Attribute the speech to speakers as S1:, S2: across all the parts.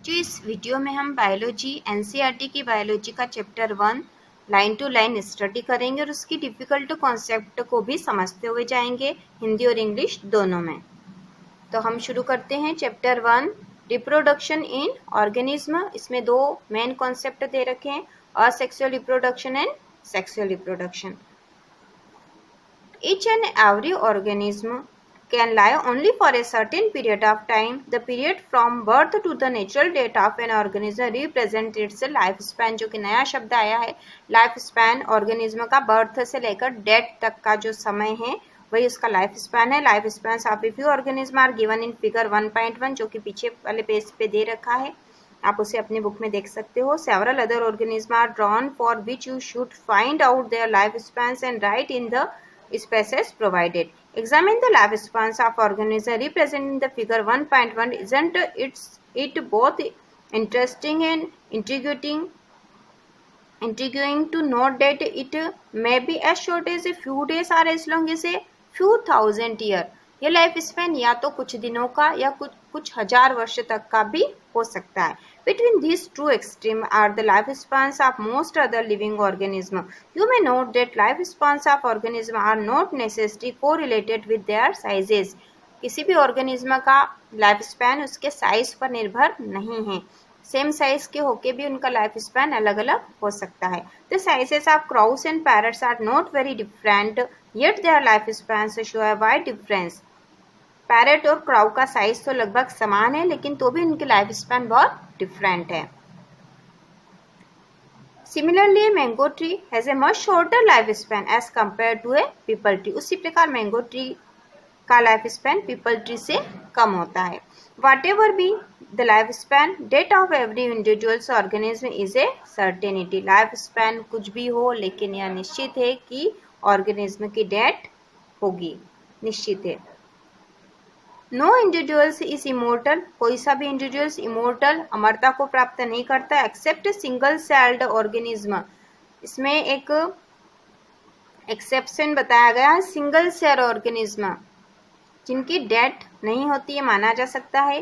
S1: बच्चों, इस वीडियो में हम बायोलॉजी एनसीईआरटी की बायोलॉजी का chapter 1 line to line study करेंगे और उसकी डिफिकल्ट कॉन्सेप्ट को भी समझते हुए जाएंगे, हिंदी और इंग्लिश दोनों में। तो हम शुरू करते हैं चैप्टर 1 रिप्रोडक्शन इन ऑर्गेनिज्म। इसमें दो मेन कॉन्सेप्ट दे रखे हैं, asexual reproduction and sexual reproduction. Each and every organism can live only for a certain period of time. The period from birth to the natural death of an organism represents its lifespan। जो कि नया शब्द आया है, life span. Organism का birth से लेकर death तक का जो समय है वही उसका लाइफ स्पैन है। Life span of a few organism are given in figure 1.1, जो कि पीछे वाले पेज पे दे रखा है, आप उसे अपनी बुक में देख सकते हो। Several other organism are drawn for which you should find out their life spans and write in the species provided. Examine the lifespans of organisms represented in the figure 1.1. Isn't it both interesting and intriguing to note that it may be as short as a few days or as long as a few thousand years. ये life span या तो कुछ दिनों का या कुछ हजार वर्ष तक का भी हो सकता है। Between these two extremes are the lifespans of most other living organisms. You may note that lifespans of organisms are not necessarily correlated with their sizes. किसी भी ऑर्गेनिज्म का लाइफ स्पैन उसके साइज पर निर्भर नहीं है। सेम साइज के होके भी उनका लाइफ स्पैन अलग अलग हो सकता है। The sizes of crows and parrots are not very different, yet their lifespans show a wide difference. Parrot और क्राउ का साइज तो लगभग समान है, लेकिन तो भी उनकी लाइफ स्पैन बहुत डिफरेंट है। Similarly mango tree has a much shorter life span as compare to a peepal tree. उसी प्रकार मैंगो ट्री का लाइफ स्पैन पीपल ट्री से कम होता है। Whatever be the lifespan, death of every individual organism is a certainty. Life span कुछ भी हो, लेकिन यह निश्चित है कि ऑर्गेनिज्म की डेथ होगी, निश्चित है। No individuals is immortal. कोई सा भी इंडिविजुअल्स इमोर्टल अमरता को प्राप्त नहीं करता एक्सेप्ट सिंगल सेल्ड ऑर्गेनिज्म। इसमें एक एक्सेप्शन बताया गया है, सिंगल सेल ऑर्गेनिज्म जिनकी डेथ नहीं होती है माना जा सकता है।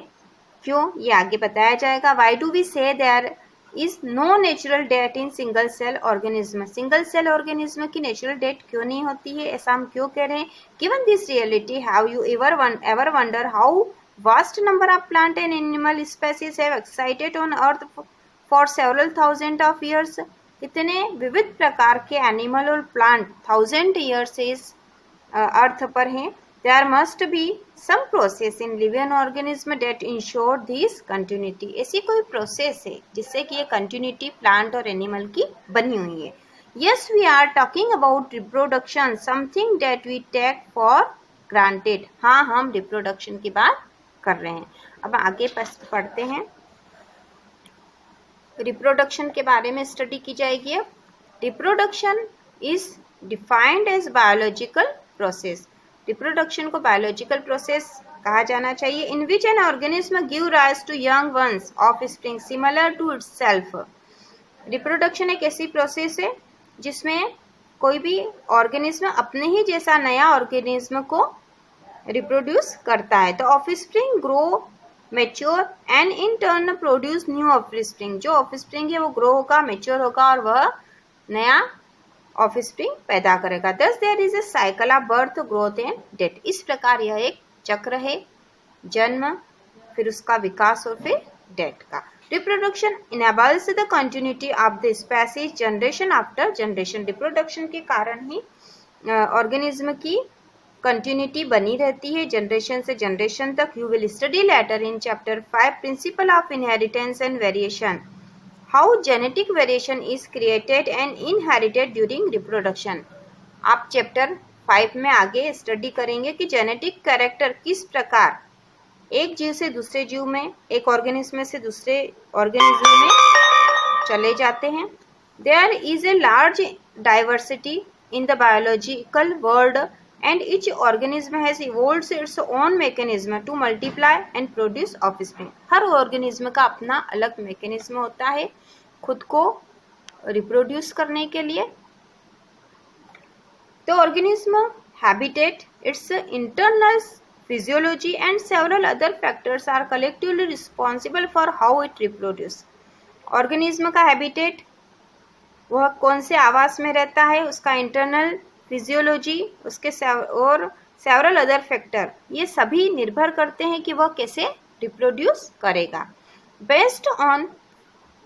S1: क्यों, ये आगे बताया जाएगा। Why do we say there is no natural death in single cell organism. Single cell organism की नेचुरल डेथ क्यों नहीं होती है, ऐसा हम क्यों कह रहे हैं। Given this reality, have you ever wonder how vast number of plant and animal species have excited on earth for several thousand of years. इतने विविध प्रकार के एनिमल और प्लांट 1000 ईयर से इस अर्थ पर हैं। There must be some process in living organism that ensure this continuity. ऐसी कोई प्रोसेस है जिससे कि ये कंटिन्यूटी प्लांट और एनिमल की बनी हुई है। Yes, we are talking about reproduction, something that we take for granted. हाँ, हम रिप्रोडक्शन की बात कर रहे हैं। अब आगे पढ़ते हैं, रिप्रोडक्शन के बारे में स्टडी की जाएगी। अब reproduction is defined as biological process. Reproduction को बायोलॉजिकल प्रोसेस कहा जाना चाहिए। In which an organism give rise to young ones offspring similar to itself. Reproduction एक ऐसी प्रोसेस है जिसमें कोई भी ऑर्गेनिज्म अपने ही जैसा नया ऑर्गेनिज्म को रिप्रोड्यूस करता है। तो of spring grow mature and in turn produce new of spring. जो ऑफ स्प्रिंग है वो ग्रो होगा, मेच्योर होगा और वह नया ऑफ स्प्रिंग पैदा करेगा। Thus there is a cycle of birth, growth and death. इस प्रकार यह एक चक्र है, जन्म, फिर उसका विकास और फिर डेथ का। Reproduction enables the continuity of the species generation after generation. Reproduction के कारण ही ऑर्गेनिज्म की कंटिन्यूटी बनी रहती है जनरेशन से जनरेशन तक। You will study letter in chapter 5 principle of inheritance and variation, How genetic variation is created and inherited during reproduction. आप chapter 5 में आगे स्टडी करेंगे कि जेनेटिक कैरेक्टर किस प्रकार एक जीव से दूसरे जीव में, एक ऑर्गेनिज्म से दूसरे ऑर्गेनिज्म में चले जाते हैं। There is a large diversity in the biological world and each organism has evolved its own mechanism to multiply and produce offspring. Her organism का अपना अलग मैकेनिज्म होता है खुद को रिप्रोड्यूस करने के लिए। तो organism habitat it's internal physiology and several other factors are collectively responsible for how it reproduce. Organism का हैबिटेट, वह कौन से आवास में रहता है, उसका इंटरनल फिजियोलॉजी, उसके और सेवरल अदर फैक्टर, ये सभी निर्भर करते हैं कि वह कैसे रिप्रोड्यूस करेगा. Based on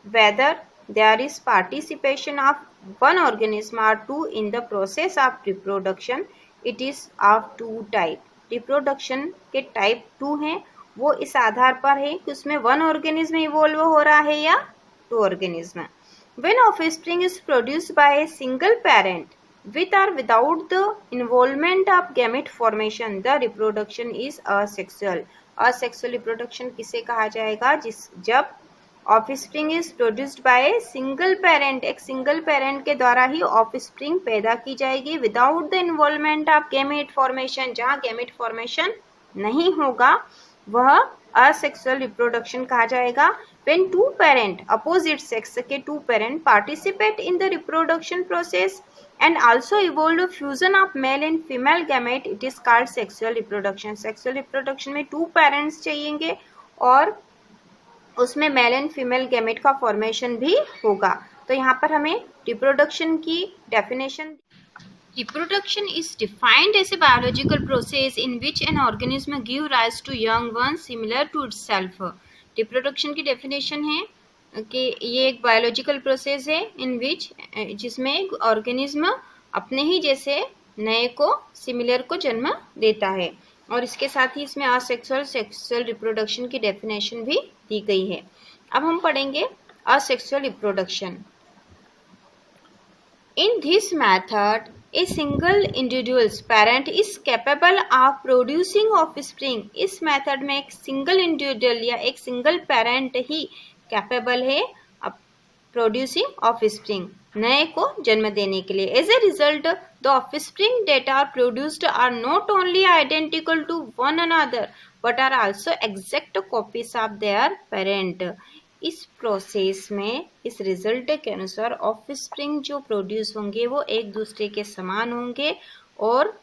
S1: whether there is participation of one organism or two in the process of reproduction, it is of two type. Reproduction के टाइप 2 हैं, वो इस आधार पर है कि उसमें वन ऑर्गेनिज्म इवॉल्व हो रहा है या two organism. When offspring is produced by a single parent with or without the involvement of gamete formation, the reproduction is asexual. asexual reproduction किसे कहा जाएगा? जब offspring is produced by single parent, एक single parent के द्वारा ही offspring पैदा की जाएगी without the involvement of gamete formation. जहाँ गैमेट फॉर्मेशन नहीं होगा वह असेक्सुअल रिप्रोडक्शन कहा जाएगा. When two parent, opposite sex के two parent participate in the reproduction process and also evolve fusion of male and female gamete, it is called sexual reproduction. Sexual reproduction में two parents चाहिएंगे और उसमें male and female gamete का formation भी होगा. तो यहाँ पर हमें रिप्रोडक्शन की definition, reproduction is defined as a biological process in which an organism give rise to young one similar to itself. Reproduction की डेफिनेशन है कि ये एक बायोलॉजिकल प्रोसेस है इन विच, जिसमें एक ऑर्गेनिज्म अपने ही जैसे नए को, सिमिलर को जन्म देता है. और इसके साथ ही इसमें असेक्सुअल, सेक्सुअल रिप्रोडक्शन की डेफिनेशन भी दी गई है. अब हम पढ़ेंगे asexual reproduction. In this method a single individuals parent is capable of producing offspring. इस मेथड में एक सिंगल इंडिविजुअल या एक सिंगल पेरेंट ही कैपेबल है प्रोड्यूसिंग ऑफस्प्रिंग, नए को जन्म देने के लिए. As a result the offspring that are produced are not only identical to one another but are also exact copies of their parent. इस प्रोसेस में, इस रिजल्ट के अनुसार ऑफस्प्रिंग जो प्रोड्यूस होंगे वो एक दूसरे के समान होंगे और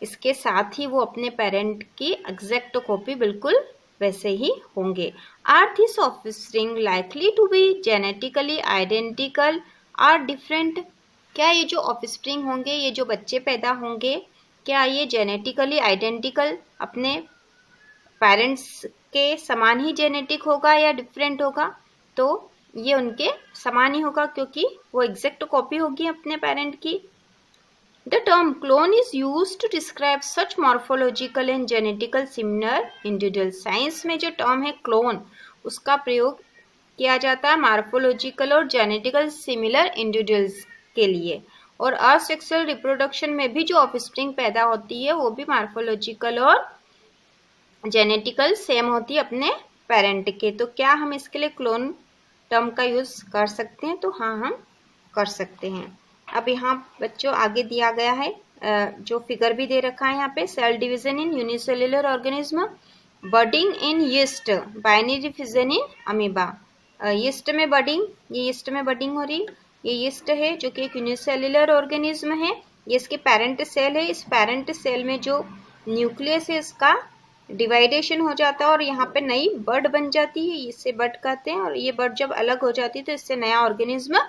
S1: इसके साथ ही वो अपने पेरेंट की एग्जैक्ट कॉपी बिल्कुल वैसे ही होंगे. Are this offspring likely to be genetically identical or different. क्या ये जो ऑफस्प्रिंग होंगे, ये जो बच्चे पैदा होंगे, क्या ये जेनेटिकली आइडेंटिकल अपने पेरेंट्स के समान ही जेनेटिक होगा या डिफरेंट होगा? तो ये उनके समान ही होगा क्योंकि वो एग्जैक्ट कॉपी होगी अपने पेरेंट की. The term clone is used to describe such morphological and genetical similar individuals. Science में जो टर्म है क्लोन, उसका प्रयोग किया जाता है मॉर्फोलॉजिकल और जेनेटिकल सिमिलर इंडिविजुअल्स के लिए. और असेक्सुअल रिप्रोडक्शन में भी जो ऑफस्प्रिंग पैदा होती है वो भी मॉर्फोलॉजिकल और जेनेटिकल सेम होती है अपने पेरेंट के. तो क्या हम इसके लिए क्लोन टर्म का यूज कर सकते हैं? तो हाँ, हम कर सकते हैं. अब यहाँ बच्चों आगे दिया गया है जो फिगर भी दे रखा है यहाँ पे, cell division in unicellular organism, budding in yeast, binary fission in amoeba. Yeast में बडिंग, ये यीस्ट में बडिंग हो रही, ये यीस्ट है जो कि एक यूनिसेल्युलर ऑर्गेनिज्म है. ये इसके पेरेंट सेल है. इस पेरेंट सेल में जो न्यूक्लियस है इसका डिवाइडेशन हो जाता है और यहाँ पे नई बड बन जाती है, इससे बड कहते हैं. और ये बड जब अलग हो जाती है तो इससे नया ऑर्गेनिज्म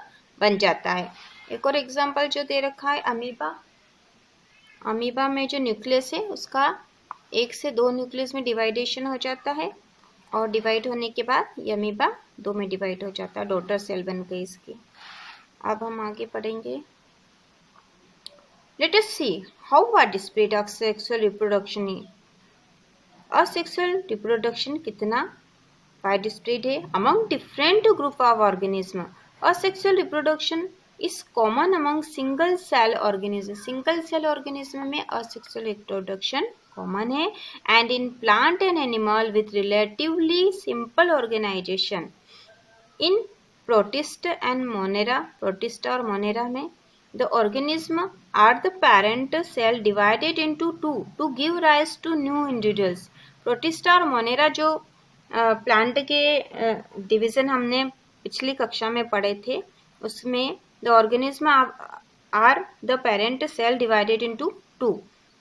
S1: बन जाता है. एक और एग्जांपल जो दे रखा है अमीबा. अमीबा में जो न्यूक्लियस है उसका 1 से 2 न्यूक्लियस में डिवाइडेशन हो जाता है और डिवाइड होने के बाद ये अमीबा 2 में डिवाइड हो जाता है, डॉटर सेल बन गई इसकी. अब हम आगे पढ़ेंगे. Let us see how widespread sexual reproduction is. Asexual reproduction कितना वाइडस्प्रेड है among different group of organism. Asexual reproduction is common among single cell organism. Single cell organism में असेक्सुअल रिप्रोडक्शन कॉमन है. And in plant and animal with relatively simple organisation. In protist and monera, protist और monera में the organism are the parent cell divided into two to give rise to new individuals. Protist और Monera जो plant के division हमने पिछली कक्षा में पढ़े थे, उसमें the organism are the parent cell divided into two.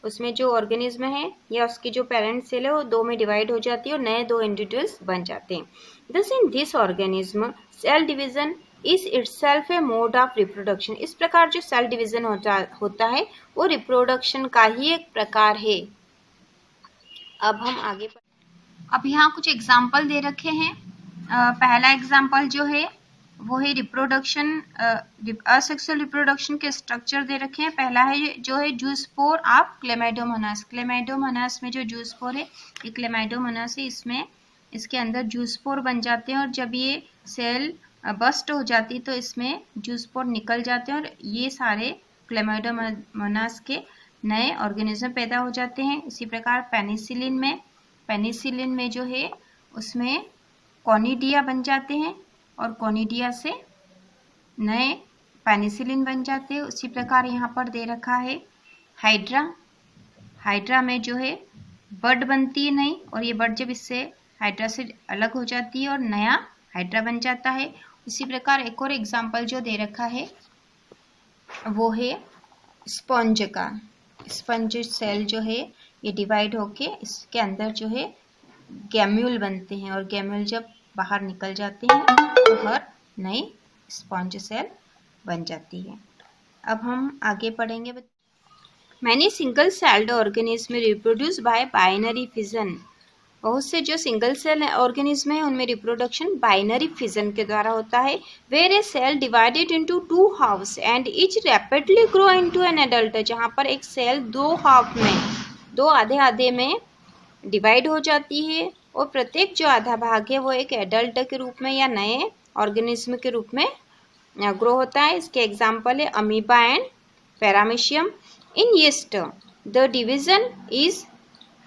S1: उसमें जो ऑर्गेनिज्म है या उसकी जो पेरेंट सेल है वो दो में डिवाइड हो जाती है और नए दो इंडिविजुअल्स बन जाते हैं। This in this organism cell division is itself a mode of reproduction. इस प्रकार जो सेल डिवीजन होता है वो रिप्रोडक्शन का ही एक प्रकार है। अब हम आगे अब यहाँ कुछ एग्जाम्पल दे रखे हैं। पहला एग्जाम्पल जो है वो है रिप्रोडक्शन, असेक्सुअल रिप्रोडक्शन के स्ट्रक्चर दे रखे हैं। पहला है जो है जूस्पोर ऑफ क्लेमाइडोमोनास। क्लेमाइडोमोनास में जो जूस्पोर है ये क्लेमाइडोमोनास है, इसमें इसके अंदर जूस्पोर बन जाते हैं और जब ये सेल बस्ट हो जाती है तो इसमें जूस्पोर निकल जाते हैं और ये सारे क्लेमाइडोमोनास के नए ऑर्गेनिज्म पैदा हो जाते हैं। इसी प्रकार पेनिसिलिन में जो है उसमें कॉनिडिया बन जाते हैं और कॉनिडिया से नए पेनिसिलिन बन जाते हैं। उसी प्रकार यहाँ पर दे रखा है हाइड्रा में जो है बड बनती है नई, और ये बड जब इससे हाइड्रा से अलग हो जाती है और नया हाइड्रा बन जाता है। इसी प्रकार एक और एग्जाम्पल जो दे रखा है वो है स्पंज का। स्पंज सेल जो है ये डिवाइड होके इसके अंदर जो है गैम्यूल बनते हैं और गैम्यूल जब बाहर निकल जाते हैं तो हर नई स्पंज सेल बन जाती है। अब हम आगे पढ़ेंगे। Many single celled organism reproduce by binary fission. बहुत से जो सिंगल सेल ऑर्गेनिज्म है उनमें रिप्रोडक्शन बाइनरी फिजन के द्वारा होता है। Where a cell divided into two halves and each rapidly grow into an adult. जहाँ पर एक सेल दो हाफ में, दो आधे आधे में डिवाइड हो जाती है और प्रत्येक जो आधा भाग है वो एक एडल्ट के रूप में या नए ऑर्गेनिज्म के रूप में ग्रो होता है। इसके एग्जाम्पल है amoeba and paramecium. In yeast the division is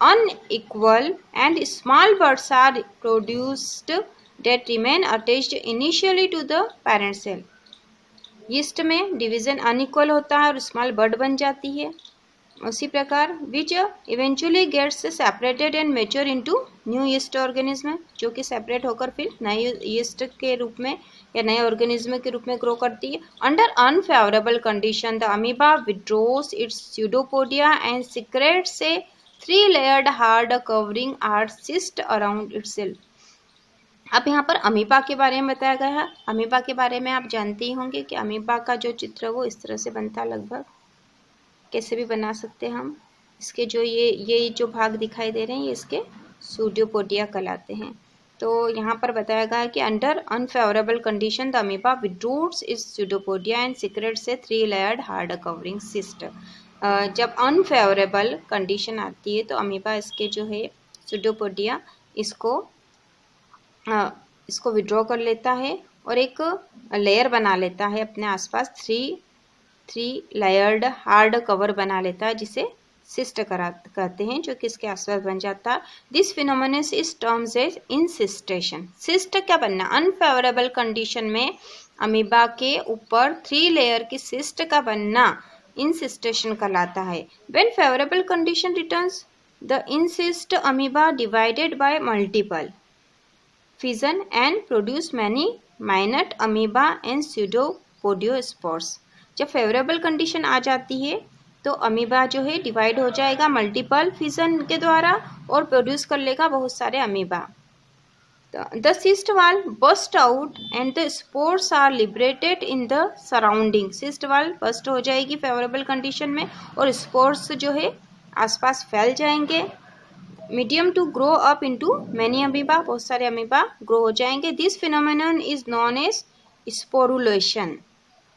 S1: unequal and small buds are produced that remain attached initially to the parent cell. Yeast में डिवीजन अनइक्वल होता है और स्मॉल बड बन जाती है। उसी प्रकार which eventually gets separated and mature into new yeast organism, जो कि सेपरेट होकर फिर नए यीस्ट के रूप में या नए ऑर्गेनिज्म के रूप में ग्रो करती है। Under unfavourable condition the amoeba withdraws it's pseudopodia and secrets A 3-layered hard covering or cyst around itself। अब यहाँ पर अमीबा के बारे में बताया गया है। अमीबा के बारे में आप जानते ही होंगे कि अमीबा का जो चित्र वो इस तरह से बनता है, लगभग कैसे भी बना सकते हैं हम। इसके जो ये जो भाग दिखाई दे रहे हैं ये इसके स्यूडोपोडिया कहलाते हैं। तो यहाँ पर बताया गया है कि under unfavourable condition the amoeba withdraws it's pseudopodia and secrets A 3-layered hard covering cyst। जब अनफेवरेबल कंडीशन आती है तो अमीबा इसके जो है स्यूडोपोडिया इसको विड्रॉ कर लेता है और एक लेयर बना लेता है अपने आसपास। 3 layered हार्ड कवर बना लेता है जिसे सिस्ट कहते हैं, जो कि इसके आसपास बन जाता है। This phenomenon is terms as encystation. Cyst क्या बनना? अनफेवरेबल कंडीशन में अमीबा के ऊपर 3 लेयर की सिस्ट का बनना इंसिस्टेशन कहलाता है। When favorable condition returns, the insist amoeba divided by multiple fission and produce many minute amoeba and pseudopodiospores। जब फेवरेबल कंडीशन आ जाती है तो अमीबा जो है डिवाइड हो जाएगा मल्टीपल फिजन के द्वारा और प्रोड्यूस कर लेगा बहुत सारे amoeba. The cyst wall burst out and the spores are liberated in the surrounding। cyst wall burst हो जाएगी फेवरेबल कंडीशन में और स्पोर्स जो है आसपास फैल जाएंगे। Medium to grow up into many amoeba, बहुत सारे अमीबा ग्रो हो जाएंगे। This phenomenon is known as sporulation.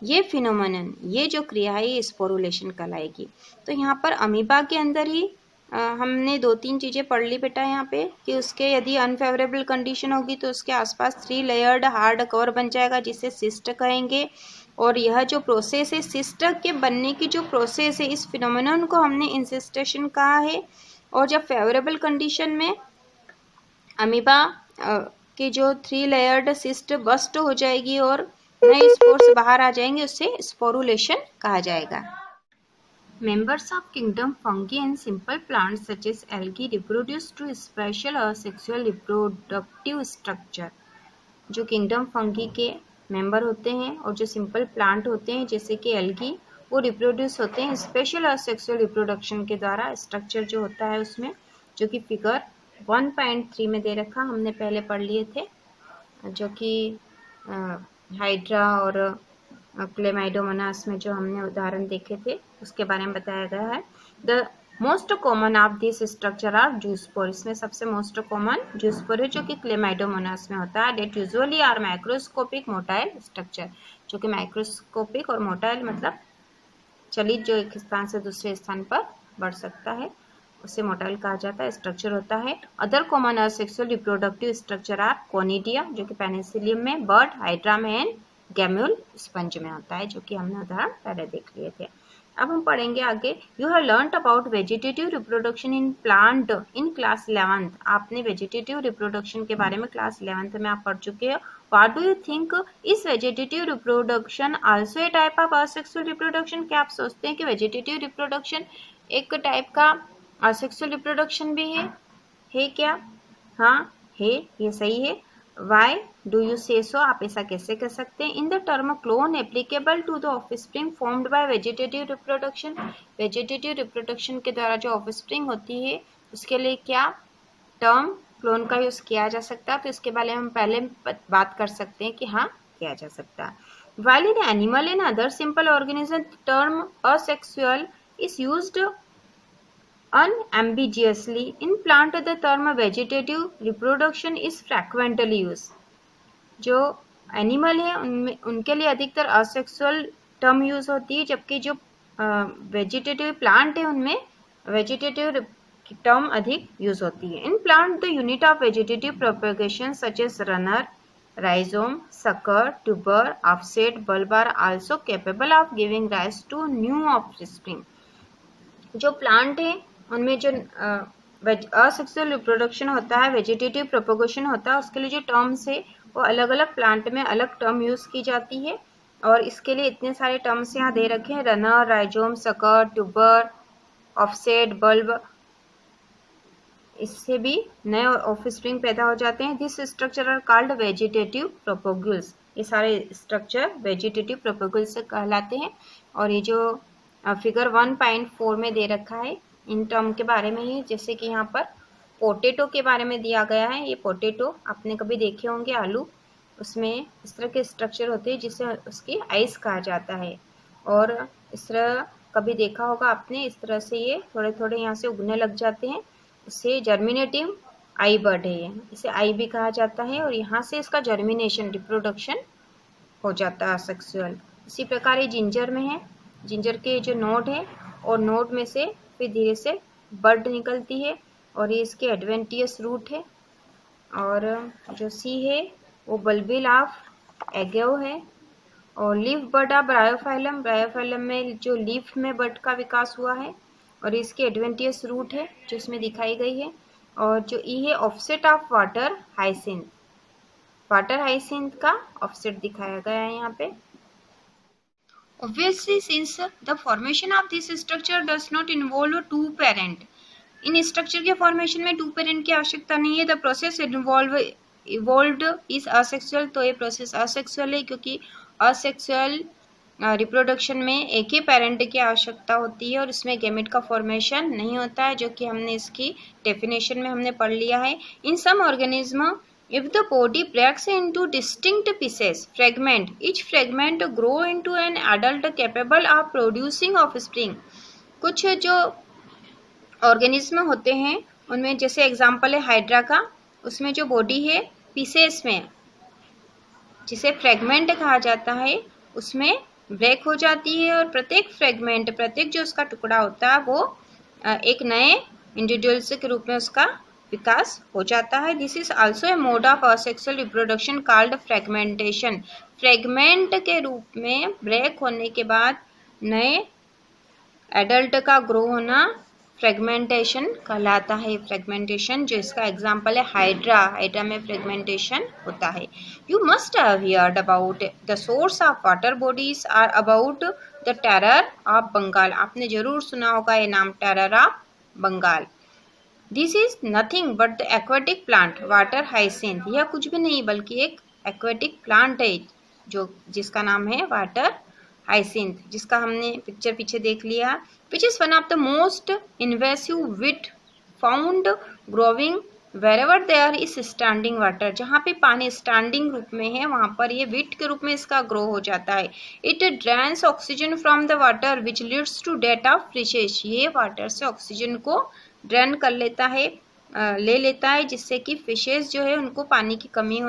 S1: ये फिनोमेनन, ये जो क्रिया है ये स्पोरुलेशन कहलाएगी। तो यहाँ पर अमीबा के अंदर ही हमने 2-3 चीज़ें पढ़ ली बेटा यहाँ पे कि उसके यदि अनफेवरेबल कंडीशन होगी तो उसके आसपास 3 layered हार्ड कवर बन जाएगा जिसे सिस्ट कहेंगे। और यह जो प्रोसेस है सिस्ट के बनने की जो प्रोसेस है इस फिनोमेनन को हमने इंसिस्टेशन कहा है। और जब फेवरेबल कंडीशन में अमीबा की जो 3 layered सिस्ट बस्ट हो जाएगी और नए स्पोर्स बाहर आ जाएंगे, उससे स्पोरुलेशन कहा जाएगा। Members of kingdom fungi and simple plants such as algae reproduce through special asexual reproductive structure। जो किंगडम फंगी के मेंबर होते हैं और जो सिंपल प्लांट होते हैं जैसे कि एल्गी, वो रिप्रोड्यूस होते हैं स्पेशल असेक्सुअल रिप्रोडक्शन के द्वारा। स्ट्रक्चर जो होता है उसमें, जो कि फिगर 1.3 में दे रखा, हमने पहले पढ़ लिए थे, जो कि हाइड्रा और क्लेमाइडोमोनास में जो हमने उदाहरण देखे थे उसके बारे में बताया गया है। The most common of this structure are zoospore. इसमें सबसे मोस्ट कॉमन जूस्पोर है, जो कि क्लेमाइडोमोनास में होता है। They usually are microscopic motile structure, जो कि माइक्रोस्कोपिक और मोटाइल मतलब चलित, जो एक स्थान से दूसरे स्थान पर बढ़ सकता है, उसे मोटाइल कहा जाता है, स्ट्रक्चर होता है। Other common asexual reproductive structure are conidia, जो कि पेनिसिलियम में, बर्ड, हाइड्रा में एंड गैम्यूल स्पंज में होता है, जो कि हमने उदाहरण पहले देख लिए थे। अब हम पढ़ेंगे आगे। You have learned about vegetative reproduction in plant in class 11th। आपने वेजिटेटिव रिप्रोडक्शन के बारे में क्लास 11th में आप पढ़ चुके हो। What do you think is vegetative reproduction also a type of asexual reproduction? क्या आप सोचते हैं कि वेजिटेटिव रिप्रोडक्शन एक टाइप का असेक्सुअल रिप्रोडक्शन भी है क्या? हाँ है, ये सही है। Why do you say so? आप ऐसा कैसे कह सकते हैं? In the term clone applicable to the offspring formed by vegetative reproduction, vegetative reproduction के द्वारा जो offspring होती है उसके लिए क्या टर्म क्लोन का यूज किया जा सकता है? तो इसके बारे में हम पहले बात कर सकते हैं कि हाँ किया जा सकता है। While in animal and other simple organism, term asexual is used unambiguously. In plant the term vegetative reproduction is frequently used. जो एनिमल है उनमें उनके लिए अधिकतर असेक्सुअल टर्म यूज होती है, जबकि जो वेजिटेटिव प्लांट है उनमें वेजिटेटिव टर्म अधिक यूज होती है। In plant the unit of vegetative propagation such as runner, rhizome, sucker, tuber, offset, bulb are also capable of giving rise to new offspring. जो प्लांट है उनमें जो असेक्सुअल रिप्रोडक्शन होता है, वेजिटेटिव प्रोपेगेशन होता है, उसके लिए जो टर्म्स है वो अलग अलग प्लांट में अलग टर्म यूज की जाती है। और इसके लिए इतने सारे टर्म्स यहाँ दे रखे हैं, runner, rhizome, sucker, tuber, offset, bulb, इससे भी नए ऑफस्प्रिंग पैदा हो जाते हैं। This structure are called vegetative propagules. ये सारे स्ट्रक्चर वेजिटेटिव प्रोपेगुल्स से कहलाते हैं। और ये जो फिगर 1.4 में दे रखा है इन टर्म के बारे में ही, जैसे कि यहाँ पर पोटैटो के बारे में दिया गया है। ये पोटैटो आपने कभी देखे होंगे, आलू, उसमें इस तरह के स्ट्रक्चर होते हैं जिसे उसकी आइस कहा जाता है। और इस तरह कभी देखा होगा आपने, इस तरह से ये थोड़े थोड़े यहाँ से उगने लग जाते हैं, इसे जर्मिनेटिव आई बर्ड है, इसे आई भी कहा जाता है। और यहाँ से इसका जर्मिनेशन, रिप्रोडक्शन हो जाता है सेक्सुअल। इसी प्रकार ये जिंजर में है, जिंजर के जो नोड है और नोड में से फिर धीरे से बर्ड निकलती है और ये इसके एडवेंटियस रूट है। और जो सी है वो बल्बिल ऑफ एगेव है। और leaf bird of Bryophyllum, Bryophyllum में जो लीफ में बर्ड का विकास हुआ है और इसकी एडवेंटियस रूट है जो इसमें दिखाई गई है। और जो ई है offset of water hyacinth, water hyacinth का ऑफसेट दिखाया गया है यहाँ पे। Obviously, since the formation of this structure does not involve two parent, in structure के फॉर्मेशन में टू पेरेंट की आवश्यकता नहीं है। The process evolved is asexual, तो ये प्रोसेस असेक्सुअल है क्योंकि असेक्सुअल रिप्रोडक्शन में एक ही पेरेंट की आवश्यकता होती है और इसमें गैमेट का फॉर्मेशन नहीं होता है, जो कि हमने इसकी डेफिनेशन में हमने पढ़ लिया है। In some organism if the body breaks into distinct pieces, fragment, each fragment grow into an adult capable of producing offspring. कुछ जो ऑर्गेनिज्म होते हैं उनमें जैसे एग्जांपल है हाइड्रा का, उसमें जो बॉडी है पीसेस में, जिसे फ्रेगमेंट कहा जाता है, उसमें ब्रेक हो जाती है और प्रत्येक फ्रेगमेंट, प्रत्येक जो उसका टुकड़ा होता है वो एक नए इंडिविजुअल्स के रूप में उसका विकास हो जाता है। This is also a mode of asexual reproduction called fragmentation. Fragment के रूप में ब्रेक होने के बाद नए एडल्ट का ग्रो होना फ्रेगमेंटेशन कहलाता है। फ्रेगमेंटेशन जो इसका एग्जांपल है हाइड्रा, हाइड्रा में फ्रेगमेंटेशन होता है। You must have heard about the source of water bodies are about the terror of Bengal. आपने जरूर सुना होगा ये नाम, terror of Bengal. This is nothing but the aquatic plant water hyacinth. यह कुछ भी नहीं बल्कि एक एक्वेटिक प्लांट है जो जिसका नाम है वाटर हाइसिंथ, जिसका हमने पिक्चर पीछे देख लिया, which is one of the most invasive wheat found growing wherever there is standing water, जहाँ पे पानी स्टैंडिंग रूप में है वहाँ पर ये वीट के रूप में इसका ग्रो हो जाता है। It drains oxygen from the water which leads to death of fishes, ये वाटर से ऑक्सीजन को ड्रेन कर लेता है, ले लेता है, जिससे कि फिशेस जो है उनको पानी की कमी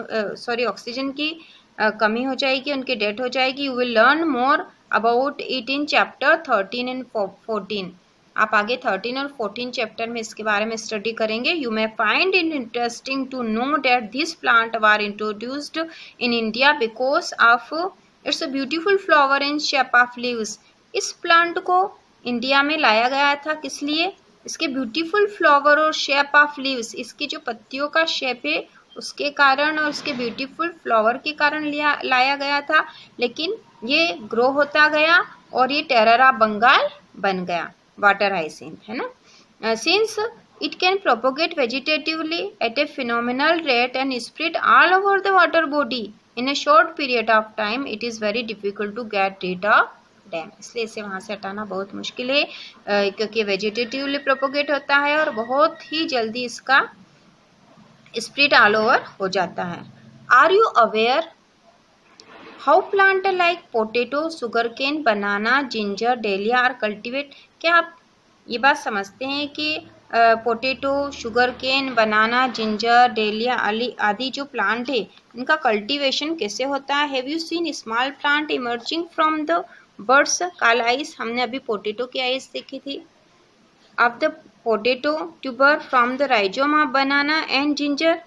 S1: ऑक्सीजन की कमी हो जाएगी, उनकी डेथ हो जाएगी। You will learn more about it in chapter 13 and 14, आप आगे 13 और 14 चैप्टर में इसके बारे में स्टडी करेंगे। You may find it interesting to know that this plant were introduced in India because of its a beautiful flower in shape of leaves, इस प्लांट को इंडिया में लाया गया था किस लिए, इसके ब्यूटीफुल फ्लावर और शेप ऑफ लीव्स, इसकी जो पत्तियों का शेप है उसके कारण और उसके ब्यूटीफुल फ्लावर के कारण लाया गया था, लेकिन ये ग्रो होता गया और ये टेरर ऑफ बंगाल बन गया, वाटर हाइसिंथ, है ना। Since it can propagate vegetatively at a phenomenal rate and spread all over the water body in a short period of time, it is very difficult to get rid of them, इसलिए इसे वहाँ से हटाना बहुत मुश्किल है, क्योंकि vegetatively propagate होता है और बहुत ही जल्दी इसका स्प्रेड ऑल ओवर हो जाता है। Are you aware how plant like potato, sugarcane, banana, ginger, dahlia are cultivate, क्या आप ये बात समझते हैं कि potato, sugarcane, banana, ginger, dahlia आदि जो प्लांट है इनका कल्टीवेशन कैसे होता है। Have you seen small plant emerging from the buds called eyes, हमने अभी पोटैटो की आइस देखी थी, of the potato tuber from the rhizome of banana and ginger.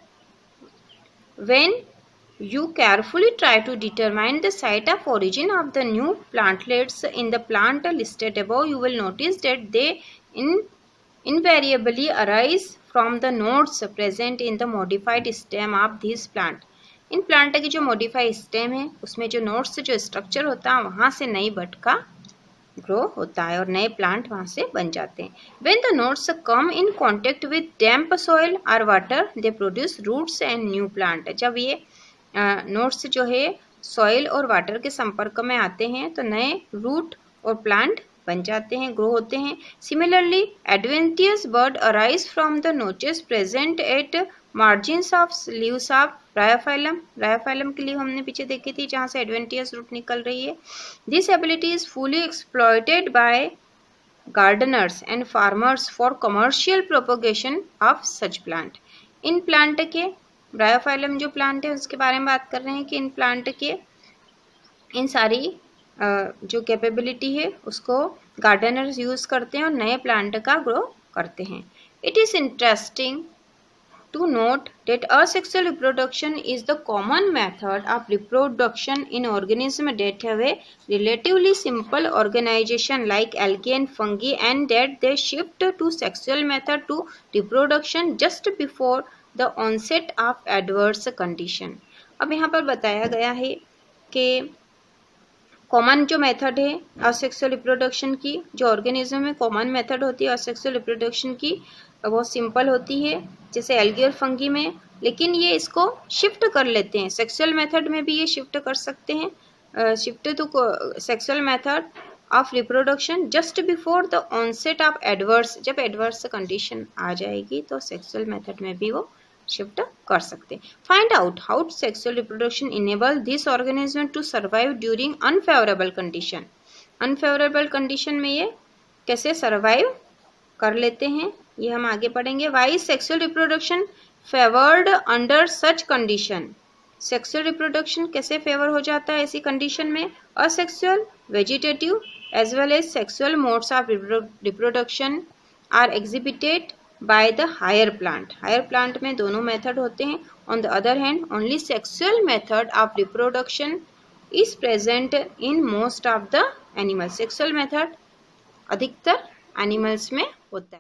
S1: When you carefully try to determine the site of origin of the new plantlets in the plant listed above, you will notice that they invariably arise from the nodes present in the modified stem of this plant. In plant की जो modified stem है उसमें जो nodes जो structure होता है वहाँ से नई बट का ग्रो होता है और नए प्लांट वहाँ से बन जाते हैं। When the nodes come in contact with damp soil or water, they produce roots and new plant. जब ये नोड्स जो है सॉइल और वाटर के संपर्क में आते हैं तो नए रूट और प्लांट बन जाते हैं, ग्रो होते हैं। Similarly adventitious bird arise from the notches present at margins of leaves of Bryophyllum, Bryophyllum की लीव हमने पीछे देखी थी जहाँ से एडवेंटियस रूट निकल रही है। This ability is fully exploited by gardeners and farmers for commercial propagation of such plant. In plant के ब्रायोफाइलम जो प्लांट है उसके बारे में बात कर रहे हैं कि इन प्लांट के इन सारी जो कैपेबिलिटी है उसको गार्डनर्स यूज़ करते हैं और नए प्लांट का ग्रो करते हैं। It is interesting to note that asexual reproduction is the common method of reproduction in organisms that have a relatively simple organization like algae and fungi, and that they shift to sexual method to reproduction just before the onset of adverse condition. अब यहाँ पर बताया गया है कि common जो method है asexual reproduction की, जो ऑर्गेनिज्म में कॉमन मेथड होती है असेक्सुअल रिप्रोडक्शन की, वो सिंपल होती है जैसे एल्गी और फंगी में, लेकिन ये इसको शिफ्ट कर लेते हैं। सेक्सुअल मेथड में भी ये शिफ्ट कर सकते हैं, shift to sexual method of reproduction just before the onset of adverse, जब एडवर्स कंडीशन आ जाएगी तो सेक्सुअल मेथड में भी वो शिफ्ट कर सकते हैं। Find out how sexual reproduction enable this organism to survive during unfavourable condition. Unfavourable condition में ये कैसे सर्वाइव कर लेते हैं ये हम आगे पढ़ेंगे। Why is sexual reproduction favoured under such condition, sexual reproduction कैसे फेवर हो जाता है ऐसी कंडीशन में। Asexual, vegetative as well as sexual modes of reproduction are exhibited by the higher plant, higher plant में दोनों मेथड होते हैं। On the other hand only sexual method of reproduction is present in most of the animals, sexual method अधिकतर animals में होता है।